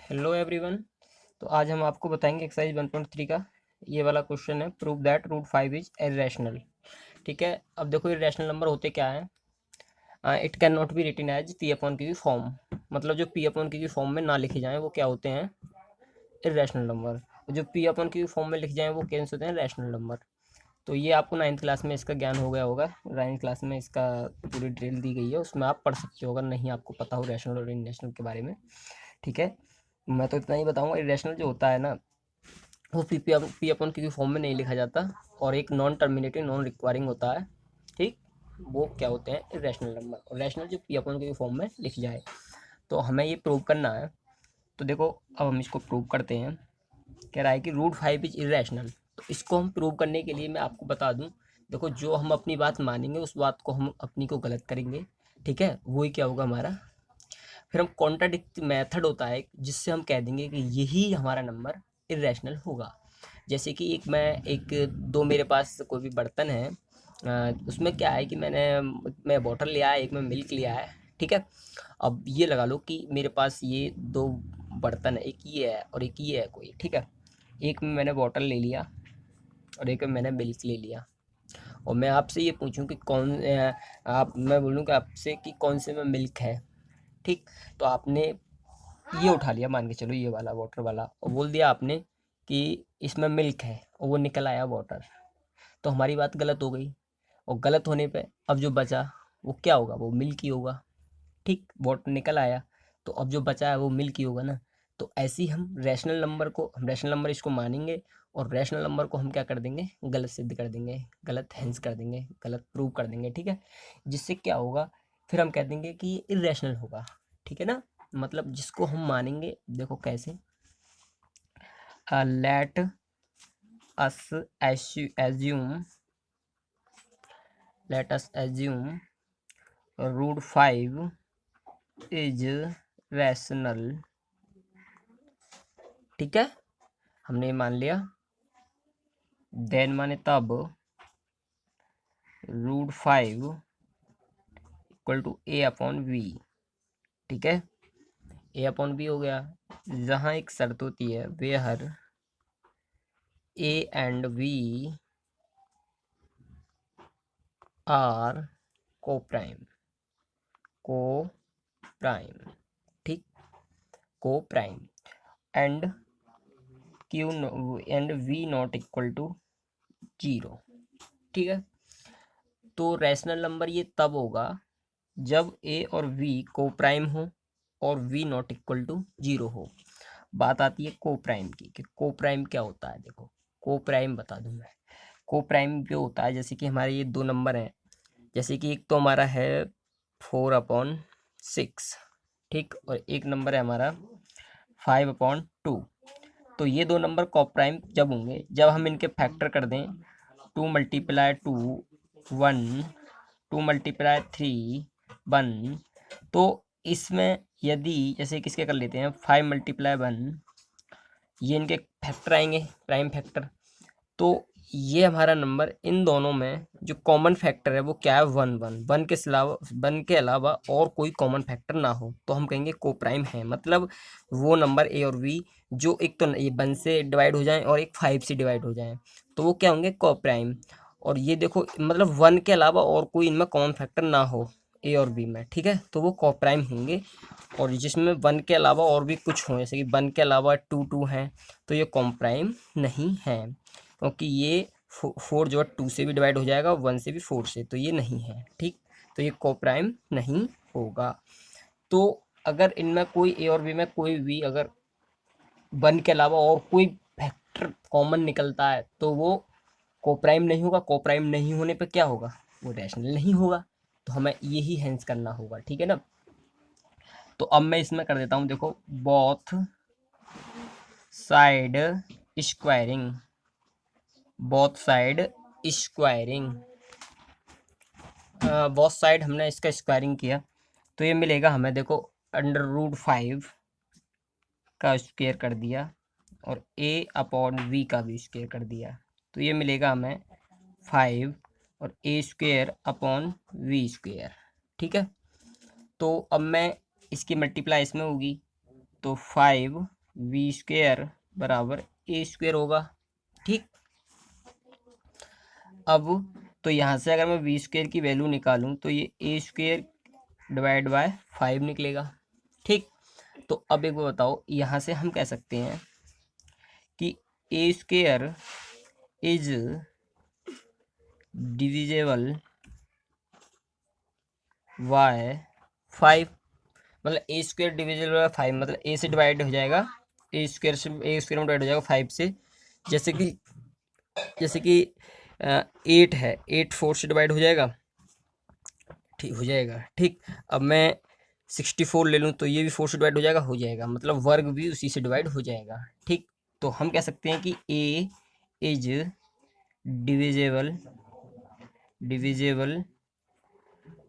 Hello everyone. तो आज हम आपको बताएंगे एक्सरसाइज 1.3 का ये वाला क्वेश्चन है, prove that root 5 is irrational. ठीक है, अब देखो इरेशनल नंबर होते क्या हैं। It can not be written as p upon q की फॉर्म, मतलब जो पी अपॉन क्यू की फॉर्म में ना लिखे जाएं वो क्या होते हैं, इरेशनल नंबर। जो पी अपॉन क्यू की फॉर्म में लिखे जाएं वो कैसे होते हैं, रैशनल नंबर। तो ये आपको नाइन्थ क्लास में इसका ज्ञान हो गया होगा, नाइन्थ क्लास में इसका पूरी डिटेल दी गई है, उसमें आप पढ़ सकते हो अगर नहीं आपको पता हो रैशनल और इरेशनल के बारे में। ठीक है, मैं तो इतना ही बताऊंगा। इरेशनल जो होता है ना, वो पी अपन क्यू फॉर्म में नहीं लिखा जाता, और एक नॉन टर्मिनेटिंग नॉन रिक्वायरिंग होता है। ठीक, वो क्या होते हैं, इरेशनल नंबर। और रैशनल जो पी अपन क्यू फॉर्म में लिख जाए, तो हमें ये प्रूव करना है। तो देखो, अब हम इसको प्रूव करते हैं। कह रहा है कि रूट 5 इज इरेशनल। तो इसको हम प्रूव करने के लिए मैं आपको बता दूं, देखो जो हम अपनी बात मानेंगे उस बात को हम अपनी को गलत करेंगे। ठीक है, वही क्या होगा हमारा, फिर हम कॉन्ट्राडिक्ट मेथड होता है जिससे हम कह देंगे कि यही हमारा नंबर इरेशनल होगा। जैसे कि एक दो मेरे पास कोई भी बर्तन है, उसमें क्या है कि मैं बॉटल लिया है, एक में मिल्क लिया है। ठीक है, अब ये लगा लो कि मेरे पास ये दो बर्तन है, एक ये है और एक ये है कोई। ठीक है, एक में मैंने बॉटल ले लिया और एक में मैंने मिल्क ले लिया, और मैं आपसे ये पूछूं कि मैं बोलूँ कि आपसे कि कौन से में मिल्क है। ठीक, तो आपने ये उठा लिया, मान के चलो ये वाला वाटर वाला, और बोल दिया आपने कि इसमें मिल्क है, और वो निकल आया वाटर। तो हमारी बात गलत हो गई, और गलत होने पे अब जो बचा वो क्या होगा, वो मिल्क ही होगा। ठीक, वाटर निकल आया, तो अब जो बचा है वो मिल्क ही होगा ना। तो ऐसे ही हम रैशनल नंबर इसको मानेंगे, और रैशनल नंबर को हम क्या कर देंगे, गलत सिद्ध कर देंगे, गलत हेंस कर देंगे, गलत प्रूव कर देंगे। ठीक है, जिससे क्या होगा, फिर हम कह देंगे कि ये इरेशनल होगा। ठीक है ना, मतलब जिसको हम मानेंगे, देखो कैसे, let us assume let us assume root 5 is rational. ठीक है, हमने मान लिया। देन माने तब root 5 equal to a upon b. ठीक है, ए अपॉन बी हो गया, जहाँ एक शर्त होती है where a and b are coprime. Coprime, ठीक, coprime, and q and b not equal to zero. ठीक है, तो रैशनल नंबर ये तब होगा जब ए और वी को प्राइम हो और b not equal to zero हो। बात आती है को प्राइम की, कि को प्राइम क्या होता है। देखो, को प्राइम बता दूं मैं। को प्राइम जो होता है, जैसे कि हमारे ये दो नंबर हैं, जैसे कि एक तो हमारा है 4/6, ठीक, और एक नंबर है हमारा 5/2। तो ये दो नंबर को प्राइम जब होंगे, जब हम इनके फैक्टर कर दें, 2 × 2 1, 2 × 3 1। तो इसमें यदि जैसे किसके कर लेते हैं, 5 × 1, ये इनके फैक्टर आएंगे, प्राइम फैक्टर। तो ये हमारा नंबर, इन दोनों में जो कॉमन फैक्टर है वो क्या है, 1 1। वन के अलावा और कोई कॉमन फैक्टर ना हो तो हम कहेंगे को प्राइम है। मतलब वो नंबर ए और बी जो एक तो ये 1 से डिवाइड हो जाएं और एक 5 से डिवाइड हो जाएं, तो वो क्या होंगे, को प्राइम। और ये देखो, मतलब 1 के अलावा और कोई इनमें कॉमन फैक्टर ना हो ए और बी में, ठीक है, तो वो को प्राइम होंगे। और जिसमें 1 के अलावा और भी कुछ हो, जैसे कि 1 के अलावा 2 2 हैं, तो ये कॉम प्राइम नहीं है, क्योंकि ये 4 जो है 2 से भी डिवाइड हो जाएगा, 1 से भी, 4 से, तो ये नहीं है। ठीक, तो ये को प्राइम नहीं होगा। तो अगर इनमें कोई ए और बी में कोई भी अगर 1 के अलावा और कोई फैक्टर कॉमन निकलता है तो वो को प्राइम नहीं होगा। को प्राइम नहीं होने पे क्या होगा, वो रैशनल नहीं होगा। तो हमें यही हेंस करना होगा। ठीक है ना, तो अब मैं इसमें कर देता हूँ, देखो, both side squaring. Both side squaring, both side हमने इसका स्क्वायरिंग किया, तो ये मिलेगा हमें, देखो, √5 का स्क्वायर कर दिया और ए अपॉन वी का भी स्क्वायर कर दिया, तो ये मिलेगा हमें 5 और ए स्क्वायर अपॉन वी स्क्वायर। ठीक है, तो अब मैं इसकी मल्टीप्लाई इसमें होगी, तो 5 वी स्क्वायर बराबर ए स्क्वायर होगा। ठीक, अब तो यहाँ से अगर मैं वी स्क्वायर की वैल्यू निकालूं तो ये ए स्क्वायर डिवाइड बाय 5 निकलेगा। ठीक, तो अब एक बार बताओ, यहाँ से हम कह सकते हैं कि ए स्क्वायर इज डिविजेबल बाय 5, मतलब ए स्क्वायर डिविजिबल बाय 5, मतलब ए से डिवाइड हो जाएगा, ए स्क्वायर में डिवाइड हो जाएगा 5 से। जैसे कि 8 है, 8 4 से डिवाइड हो जाएगा। ठीक हो जाएगा। ठीक, अब मैं 64 ले लूँ तो ये भी 4 से डिवाइड हो जाएगा, मतलब वर्ग भी उसी से डिवाइड हो जाएगा। ठीक, तो हम कह सकते हैं कि ए इज डिविजेबल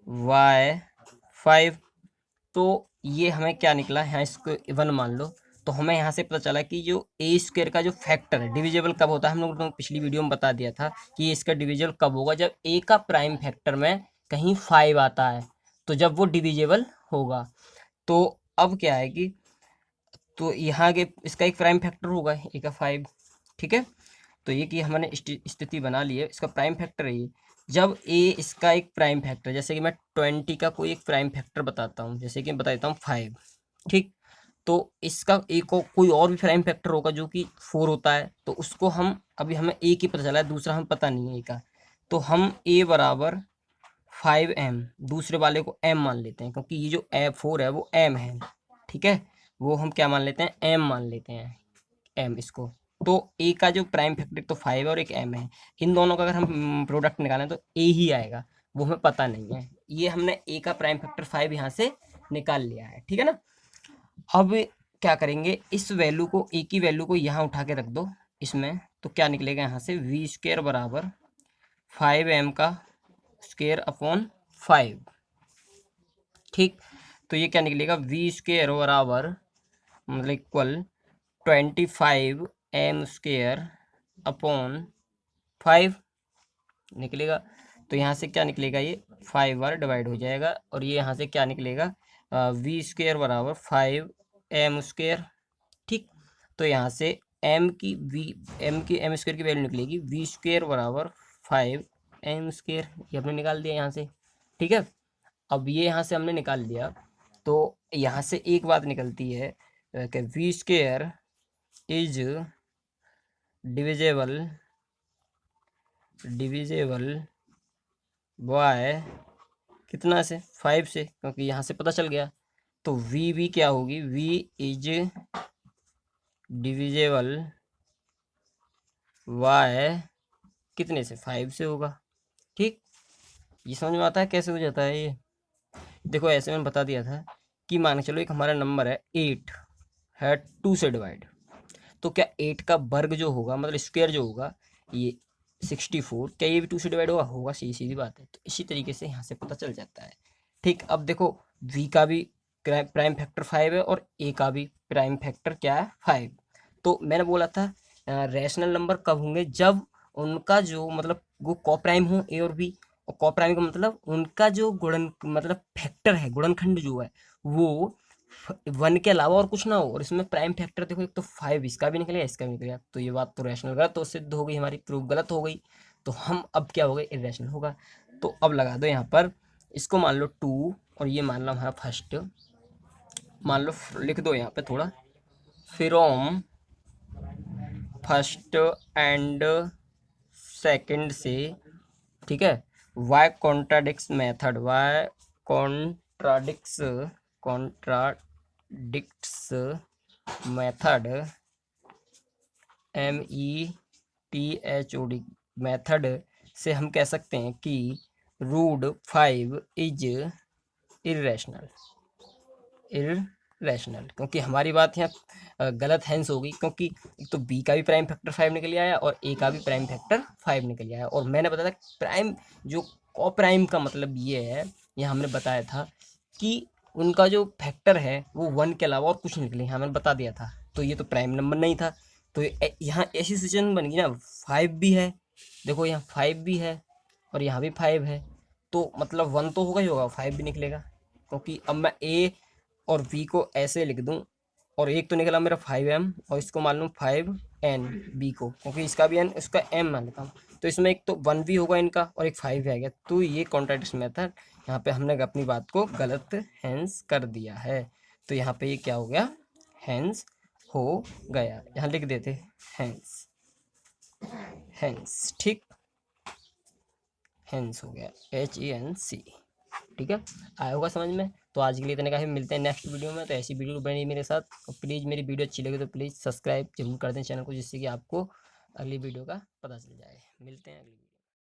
बाय 5। तो ये हमें क्या निकला, यहाँ इसको 1 मान लो, तो हमें यहाँ से पता चला कि जो ए स्क्वायर का जो फैक्टर है, डिविजिबल कब होता है, हम लोग पिछली वीडियो में बता दिया था कि इसका डिविजिबल कब होगा, जब ए का प्राइम फैक्टर में कहीं 5 आता है, तो जब वो डिविजिबल होगा। तो अब क्या है कि तो यहाँ के इसका एक प्राइम फैक्टर होगा ए का 5। ठीक है, तो ये कि हमने स्थिति बना ली है, इसका प्राइम फैक्टर है ये। जब ए इसका एक प्राइम फैक्टर, जैसे कि मैं 20 का कोई एक प्राइम फैक्टर बताता हूँ, जैसे कि मैं बता देता हूँ 5। ठीक, तो इसका ए को कोई और भी प्राइम फैक्टर होगा जो कि 4 होता है, तो उसको हम अभी हमें ए की पता चला है, दूसरा हम पता नहीं है ए का, तो हम ए बराबर 5m दूसरे वाले को m मान लेते हैं, क्योंकि ये जो A4 है वो m है। ठीक है, वो हम क्या मान लेते हैं, m मान लेते हैं, m इसको। तो a का जो प्राइम फैक्टर तो 5 है और एक m है, इन दोनों का अगर हम प्रोडक्ट निकालें तो a ही आएगा, वो हमें पता नहीं है। ये हमने a का प्राइम फैक्टर 5 यहाँ से निकाल लिया है। ठीक है ना, अब क्या करेंगे, इस वैल्यू को, a की वैल्यू को यहाँ उठा के रख दो इसमें, तो क्या निकलेगा यहाँ से, वी स्क्वायर बराबर 5m का स्क्वायर अपॉन 5। ठीक, तो ये क्या निकलेगा, वी स्क्वायर बराबर मतलब इक्वल 25m स्क्वायर अपॉन 5 निकलेगा। तो यहाँ से क्या निकलेगा, ये 5 बार डिवाइड हो जाएगा, और ये यहाँ से क्या निकलेगा, वी स्क्वायर बराबर 5m स्क्वायर। ठीक, तो यहाँ से m की m स्क्वायर की वैल्यू निकलेगी वी स्क्वायर बराबर 5m स्क्वायर, ये हमने निकाल दिया यहाँ से। ठीक है, अब ये यहाँ से हमने निकाल लिया, तो यहाँ से एक बात निकलती है कि b square is divisible by कितना से, 5 से, क्योंकि यहाँ से पता चल गया। तो वी क्या होगी, वी इज डिविजेबल बाय कितने से, 5 से होगा। ठीक, ये समझ में आता है कैसे हो जाता है ये। देखो ऐसे मैंने बता दिया था कि मान के चलो एक हमारा नंबर है 8 है 2 से डिवाइड, तो क्या 8 का वर्ग जो होगा, मतलब स्क्वायर जो होगा ये 64, क्या ये भी 2 से डिवाइड होगा सीधी बात है। तो इसी तरीके से यहाँ से पता चल जाता है। ठीक, अब देखो v का भी प्राइम फैक्टर 5 है और a का भी प्राइम फैक्टर क्या है, 5। तो मैंने बोला था रैशनल नंबर कब होंगे, जब उनका जो मतलब वो कोप्राइम हो a और b, और कोप्राइम का मतलब उनका जो गुणन मतलब फैक्टर है, गुणनखंड जो है वो 1 के अलावा और कुछ ना हो, और इसमें प्राइम फैक्टर देखो, एक तो 5 इसका भी निकलेगा इसका भी निकलेगा, तो ये बात तो रैशनल गलत तो सिद्ध हो गई, हमारी प्रूफ गलत हो गई। तो हम अब क्या हो गए, इरेशनल होगा। तो अब लगा दो यहाँ पर, इसको मान लो 2 और ये मान लो हमारा फर्स्ट, मान लो लिख दो यहाँ पे थोड़ा, फ्रॉम फर्स्ट एंड सेकंड से। ठीक है, why contradicts method, why contradicts method METHOD method से हम कह सकते हैं कि रूट 5 इज इरेशनल, क्योंकि हमारी बात यहाँ गलत हैंस हो गई, क्योंकि एक तो बी का भी प्राइम फैक्टर 5 निकल आया और ए का भी प्राइम फैक्टर 5 निकल आया, और मैंने बताया प्राइम जो को प्राइम का मतलब ये है, यह हमने बताया था कि उनका जो फैक्टर है वो 1 के अलावा और कुछ निकले, यहाँ मैंने बता दिया था। तो ये तो प्राइम नंबर नहीं था, तो यहाँ ऐसी सिचुएशन बन गई ना, 5 भी है, देखो यहाँ 5 भी है और यहाँ भी 5 है, तो मतलब 1 तो होगा ही होगा, 5 भी निकलेगा। क्योंकि अब मैं ए और v को ऐसे लिख दूं और एक तो निकला मेरा 5m और इसको मान लूँ 5n b को, क्योंकि इसका भी n इसका m मान लेता हूँ, तो इसमें एक तो 1 भी होगा इनका और एक 5 भी आएगा, तो ये कॉन्ट्राडिक्शन मेथड, यहाँ पे हमने अपनी बात को गलत हैंस कर दिया है। तो यहाँ पे ये क्या हो गया, हैंस हो गया। यहाँ लिख देते हैंस, हैंस, ठीक, हैंस हो गया, HENC। ठीक है, आया होगा समझ में। तो आज के लिए इतने का ही, मिलते हैं नेक्स्ट वीडियो में। तो ऐसी वीडियो बनी मेरे साथ, और प्लीज़ मेरी वीडियो अच्छी लगे तो प्लीज़ सब्सक्राइब जरूर कर दें चैनल को, जिससे कि आपको अगली वीडियो का पता चल जाए। मिलते हैं अगली वीडियो।